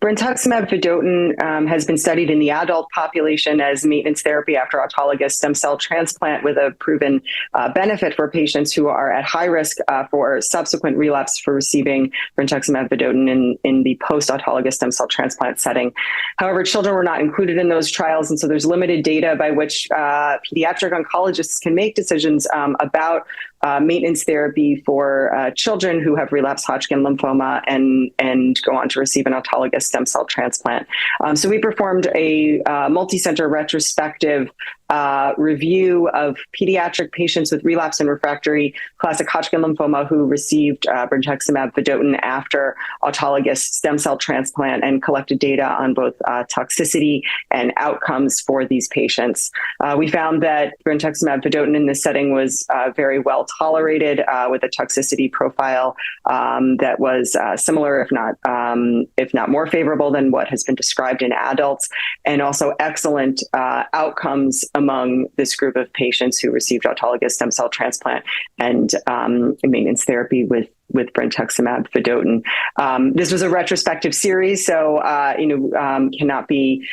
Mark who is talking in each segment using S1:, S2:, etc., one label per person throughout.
S1: Brentuximab vedotin has been studied in the adult population as maintenance therapy after autologous stem cell transplant with a proven benefit for patients who are at high risk for subsequent relapse for receiving Brentuximab vedotin in the post-autologous stem cell transplant setting. However, children were not included in those trials, and so there's limited data by which pediatric oncologists can make decisions about maintenance therapy for children who have relapsed Hodgkin lymphoma and go on to receive an autologous stem cell transplant. So we performed a multicenter retrospective review of pediatric patients with relapsed and refractory classic Hodgkin lymphoma who received Brentuximab vedotin after autologous stem cell transplant and collected data on both toxicity and outcomes for these patients. We found that Brentuximab vedotin in this setting was very well tolerated with a toxicity profile that was similar, if not more favorable than what has been described in adults, and also excellent outcomes among this group of patients who received autologous stem cell transplant and maintenance therapy with Brentuximab vedotin. This was a retrospective series, so cannot be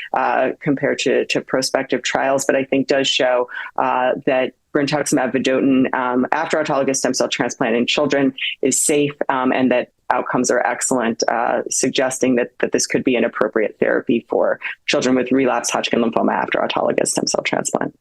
S1: compared to prospective trials, but I think does show that Brentuximab vedotin after autologous stem cell transplant in children is safe and that outcomes are excellent, suggesting that this could be an appropriate therapy for children with relapsed Hodgkin lymphoma after autologous stem cell transplant.